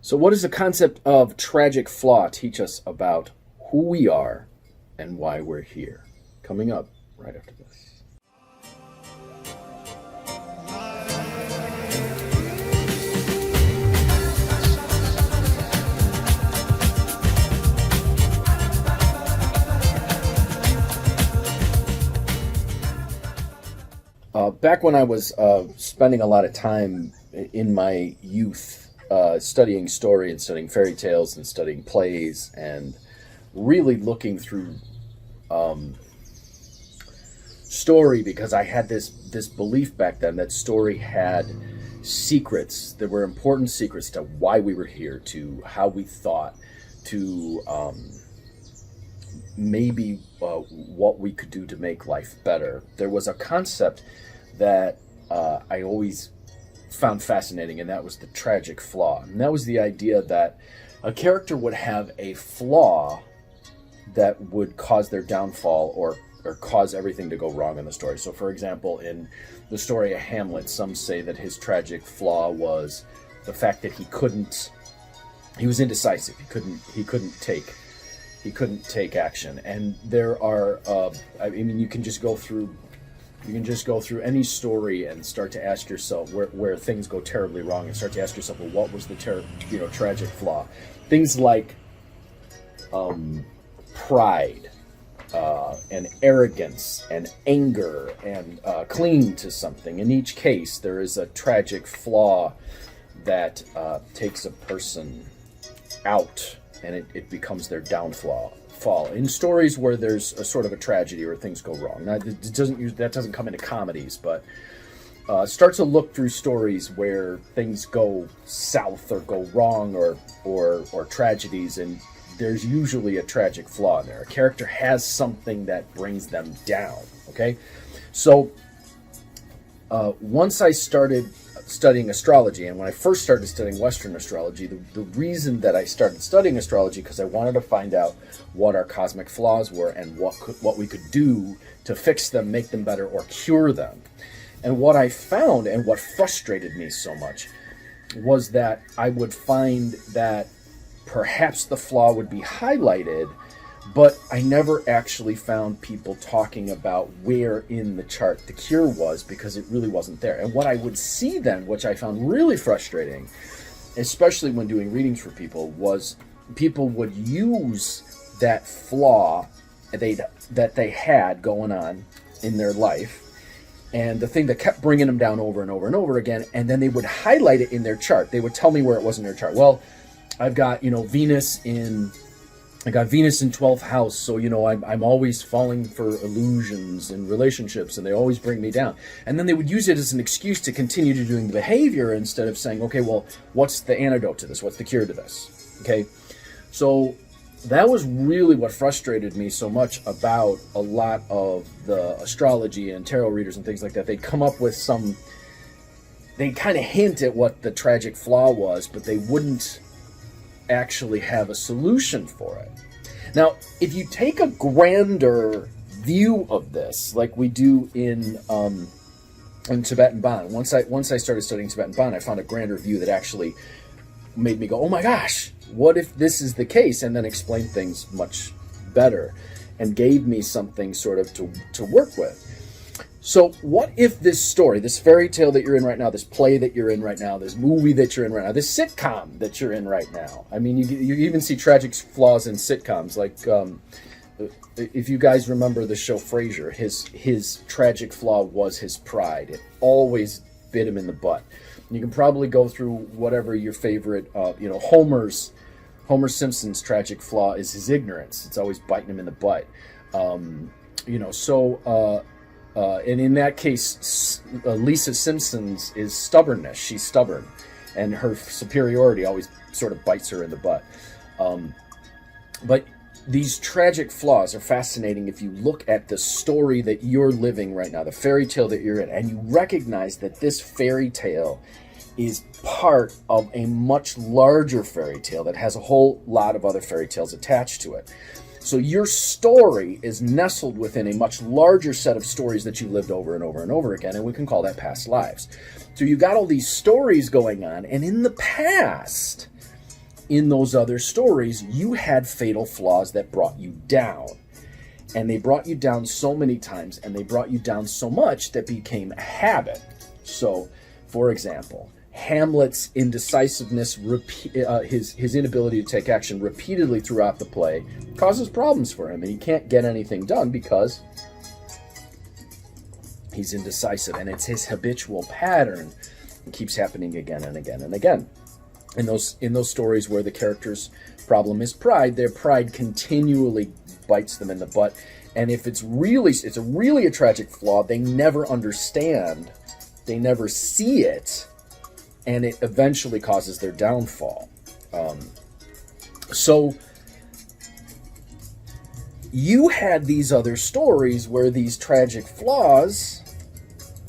So, what does the concept of tragic flaw teach us about who we are and why we're here? Coming up right after this. Back when I was spending a lot of time in my youth studying story and studying fairy tales and studying plays and really looking through story, because I had this belief back then that story had secrets. There were important secrets to why we were here, to how we thought, to maybe what we could do to make life better. There was a concept that I always found fascinating, and that was the tragic flaw. And that was the idea that a character would have a flaw that would cause their downfall or cause everything to go wrong in the story. So, for example, in the story of Hamlet, some say that his tragic flaw was the fact that he was indecisive. He couldn't take action. And there are, I mean, you can just go through any story and start to ask yourself where things go terribly wrong, and start to ask yourself, well, what was the tragic flaw? Things like pride and arrogance and anger and clinging to something. In each case, there is a tragic flaw that takes a person out, and it becomes their downfall. In stories where there's a sort of a tragedy or things go wrong. Now, that doesn't come into comedies, but start to look through stories where things go south or go wrong or tragedies, and there's usually a tragic flaw in there. A character has something that brings them down. Okay, so once I started studying astrology, and when I first started studying Western astrology, the reason that I started studying astrology, because I wanted to find out what our cosmic flaws were and what we could do to fix them, make them better, or cure them. And what I found, and what frustrated me so much, was that I would find that perhaps the flaw would be highlighted, but I never actually found people talking about where in the chart the cure was, because it really wasn't there. And what I would see then, which I found really frustrating, especially when doing readings for people, was people would use that flaw that they had going on in their life, and the thing that kept bringing them down over and over and over again, and then they would highlight it in their chart. They would tell me where it was in their chart. Well, I've got, Venus in 12th house, so I'm always falling for illusions in relationships, and they always bring me down. And then they would use it as an excuse to continue to doing the behavior, instead of saying, okay, well, what's the antidote to this? What's the cure to this? Okay, so that was really what frustrated me so much about a lot of the astrology and tarot readers and things like that. They'd come up with they'd kind of hint at what the tragic flaw was, but they wouldn't actually have a solution for it. Now, if you take a grander view of this, like we do in Tibetan Bon, once I started studying Tibetan Bon, I found a grander view that actually made me go, oh my gosh, what if this is the case? And then explained things much better and gave me something sort of to work with. So what if this story, this fairy tale that you're in right now, this play that you're in right now, this movie that you're in right now, this sitcom that you're in right now, I mean, you even see tragic flaws in sitcoms, like if you guys remember the show Frasier, his tragic flaw was his pride. It always bit him in the butt. You can probably go through whatever your favorite, Homer Simpson's tragic flaw is his ignorance. It's always biting him in the butt. And in that case, Lisa Simpson's is stubbornness. She's stubborn, and her superiority always sort of bites her in the butt. But these tragic flaws are fascinating if you look at the story that you're living right now, the fairy tale that you're in, and you recognize that this fairy tale is part of a much larger fairy tale that has a whole lot of other fairy tales attached to it. So your story is nestled within a much larger set of stories that you lived over and over and over again, and we can call that past lives. So you've got all these stories going on, and in the past, in those other stories, you had fatal flaws that brought you down. And they brought you down so many times, and they brought you down so much that became a habit. So, for example, Hamlet's indecisiveness, his inability to take action repeatedly throughout the play causes problems for him, and he can't get anything done because he's indecisive, and it's his habitual pattern. It keeps happening again and again and again. In those stories where the character's problem is pride, their pride continually bites them in the butt. And if it's a really tragic flaw, they never understand, they never see it, and it eventually causes their downfall. So you had these other stories where these tragic flaws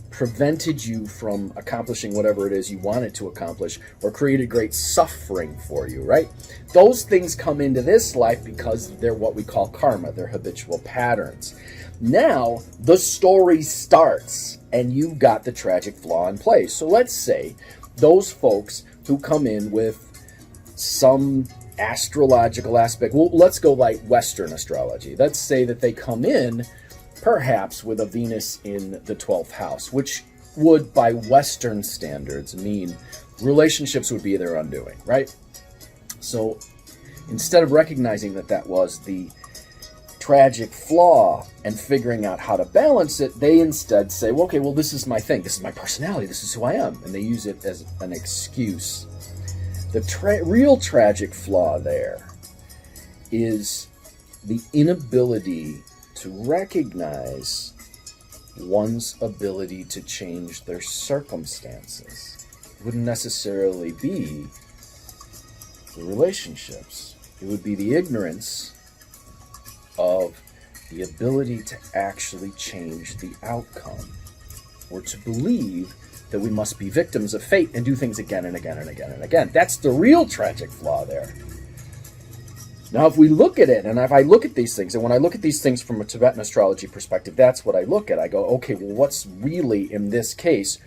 prevented you from accomplishing whatever it is you wanted to accomplish, or created great suffering for you, right? Those things come into this life because they're what we call karma, they're habitual patterns. Now, the story starts, and you've got the tragic flaw in place. So let's say those folks who come in with some astrological aspect, well, let's go like Western astrology. Let's say that they come in perhaps with a Venus in the 12th house, which would, by Western standards, mean relationships would be their undoing, right? So instead of recognizing that that was the tragic flaw and figuring out how to balance it, they instead say, well, okay, well, this is my thing. This is my personality. This is who I am. And they use it as an excuse. The real tragic flaw there is the inability to recognize one's ability to change their circumstances. It wouldn't necessarily be the relationships. It would be the ignorance of the ability to actually change the outcome, or to believe that we must be victims of fate and do things again and again and again and again. That's the real tragic flaw there. Now, if we look at it, and if I look at these things, and when I look at these things from a Tibetan astrology perspective, that's what I look at. I go, okay, well, what's really in this case?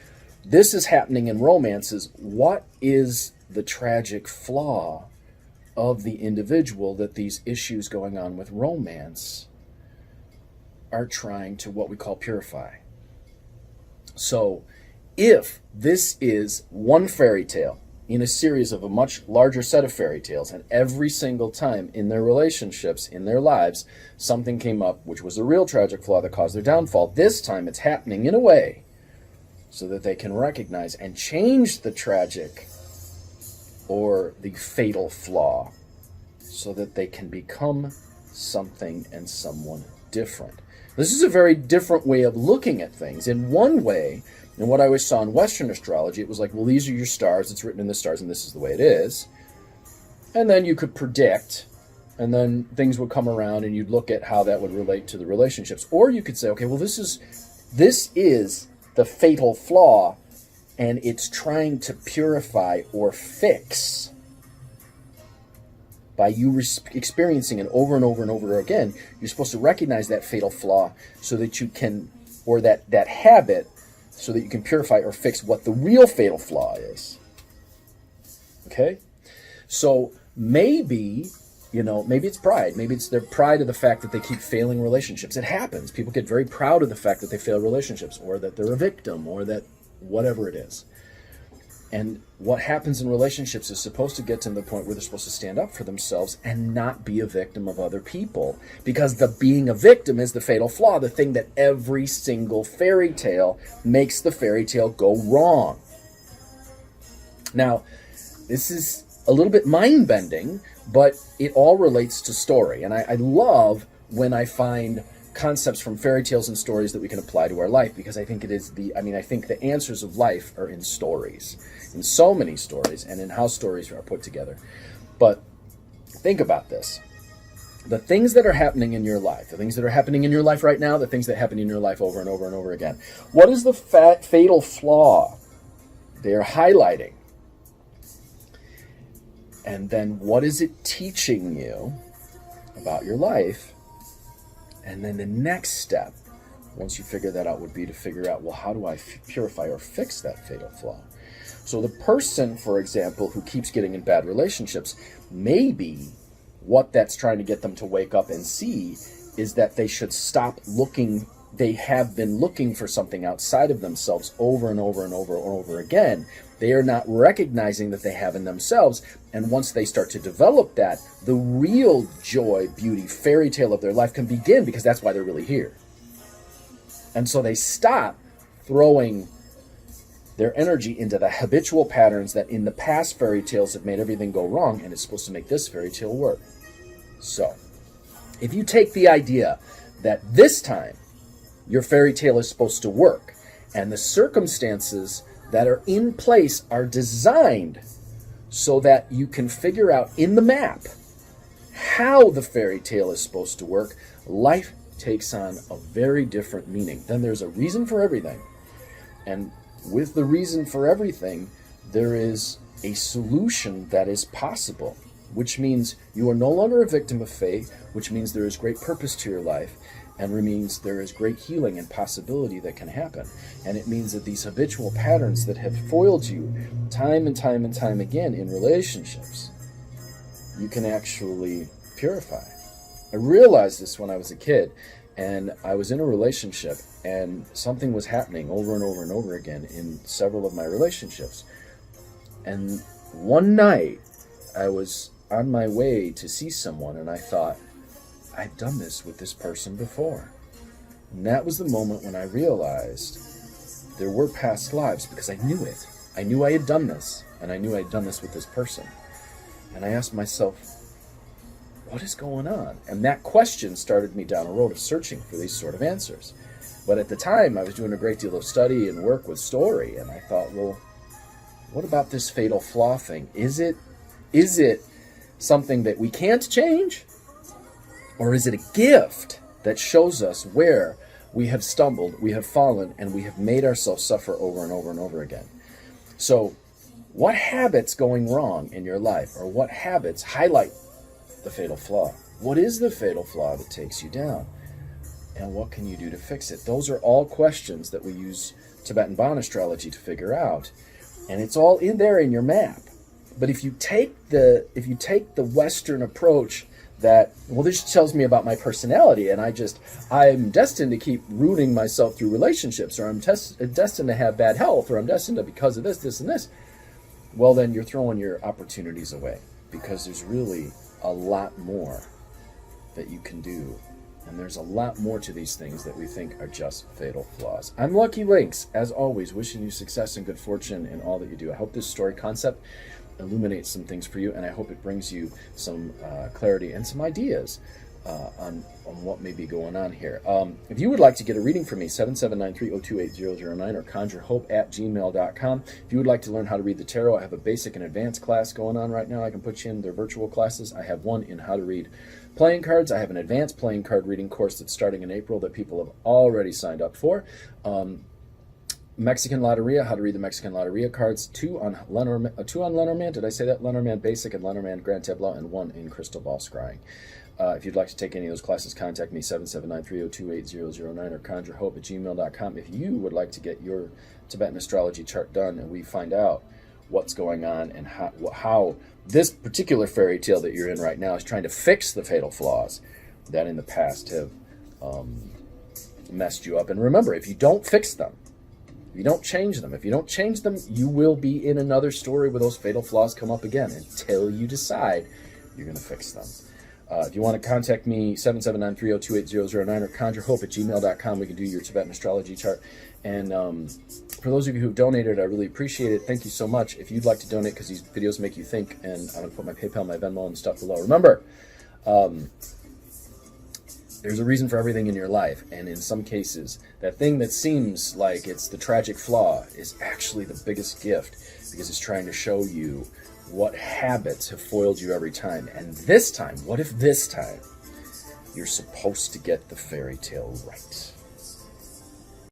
This is happening in romances. What is the tragic flaw of the individual that these issues going on with romance are trying to, what we call, purify? So, if this is one fairy tale in a series of a much larger set of fairy tales, and every single time in their relationships, in their lives, something came up which was a real tragic flaw that caused their downfall, this time it's happening in a way so that they can recognize and change the tragic or the fatal flaw so that they can become something and someone different. This is a very different way of looking at things. In one way, and what I always saw in Western astrology, it was like, well, these are your stars, it's written in the stars, and this is the way it is. And then you could predict, and then things would come around, and you'd look at how that would relate to the relationships. Or you could say, okay, well, this is the fatal flaw, and it's trying to purify or fix. By you experiencing it over and over and over again, you're supposed to recognize that fatal flaw so that you can, or that habit, so that you can purify or fix what the real fatal flaw is. Okay? So maybe it's pride. Maybe it's their pride of the fact that they keep failing relationships. It happens. People get very proud of the fact that they fail relationships, or that they're a victim, or that whatever it is. And what happens in relationships is supposed to get to the point where they're supposed to stand up for themselves and not be a victim of other people. Because the being a victim is the fatal flaw, the thing that every single fairy tale makes the fairy tale go wrong. Now, this is a little bit mind-bending, but it all relates to story. And I love when I find concepts from fairy tales and stories that we can apply to our life, because I think I think the answers of life are in stories, in so many stories, and in how stories are put together. But think about this. The things that are happening in your life, the things that are happening in your life right now, the things that happen in your life over and over and over again. What is the fatal flaw they are highlighting? And then what is it teaching you about your life? And then the next step, once you figure that out, would be to figure out, well, how do I purify or fix that fatal flaw? So the person, for example, who keeps getting in bad relationships, maybe what that's trying to get them to wake up and see is that they should stop looking. They have been looking for something outside of themselves over and over and over and over again. They are not recognizing that they have in themselves. And once they start to develop that, the real joy, beauty, fairy tale of their life can begin, because that's why they're really here. And so they stop throwing their energy into the habitual patterns that in the past fairy tales have made everything go wrong, and it's supposed to make this fairy tale work. So, if you take the idea that this time your fairy tale is supposed to work, and the circumstances that are in place are designed so that you can figure out in the map how the fairy tale is supposed to work, life takes on a very different meaning. Then there's a reason for everything. And with the reason for everything, there is a solution that is possible, which means you are no longer a victim of fate, which means there is great purpose to your life, and it means there is great healing and possibility that can happen. And it means that these habitual patterns that have foiled you time and time and time again in relationships, you can actually purify. I realized this when I was a kid, and I was in a relationship, and something was happening over and over and over again in several of my relationships. And one night, I was on my way to see someone, and I thought, I've done this with this person before. And that was the moment when I realized there were past lives, because I knew it. I knew I had done this, and I knew I had done this with this person. And I asked myself, what is going on? And that question started me down a road of searching for these sort of answers. But at the time, I was doing a great deal of study and work with story, and I thought, well, what about this fatal flaw thing? Is it something that we can't change? Or is it a gift that shows us where we have stumbled, we have fallen, and we have made ourselves suffer over and over and over again? So, what habits going wrong in your life, or what habits highlight the fatal flaw? What is the fatal flaw that takes you down? And what can you do to fix it? Those are all questions that we use Tibetan astrology to figure out. And it's all in there in your map. But if you take the Western approach that, well, this tells me about my personality, and I'm destined to keep ruining myself through relationships, or I'm destined to have bad health, or I'm destined to, because of this, and this, well, then you're throwing your opportunities away, because there's really a lot more that you can do. And there's a lot more to these things that we think are just fatal flaws. I'm Lucky Links, as always, wishing you success and good fortune in all that you do. I hope this story concept illuminates some things for you, and I hope it brings you some clarity and some ideas on what may be going on here. If you would like to get a reading from me, 7793-028-009 or conjurehope@gmail.com. If you would like to learn how to read the tarot, I have a basic and advanced class going on right now. I can put you in their virtual classes. I have one in how to read playing cards. I have an advanced playing card reading course that's starting in April that people have already signed up for. Mexican Loteria, how to read the Mexican Loteria cards, two on Lenormand, did I say that? Lenormand Basic and Lenormand Grand Tableau, and one in Crystal Ball Scrying. If you'd like to take any of those classes, contact me, 779-302-8009 or conjurehope@gmail.com. If you would like to get your Tibetan Astrology Chart done and we find out what's going on and how this particular fairy tale that you're in right now is trying to fix the fatal flaws that in the past have messed you up. And remember, if you don't fix them, if you don't change them, you will be in another story where those fatal flaws come up again until you decide you're going to fix them. If you want to contact me, 779-302-8009 or conjurehope@gmail.com. We can do your Tibetan Astrology Chart. And for those of you who've donated, I really appreciate it. Thank you so much. If you'd like to donate, because these videos make you think, and I'm going to put my PayPal, my Venmo, and stuff below. Remember, there's a reason for everything in your life, and in some cases, that thing that seems like it's the tragic flaw is actually the biggest gift, because it's trying to show you what habits have foiled you every time. And this time, what if this time, you're supposed to get the fairy tale right?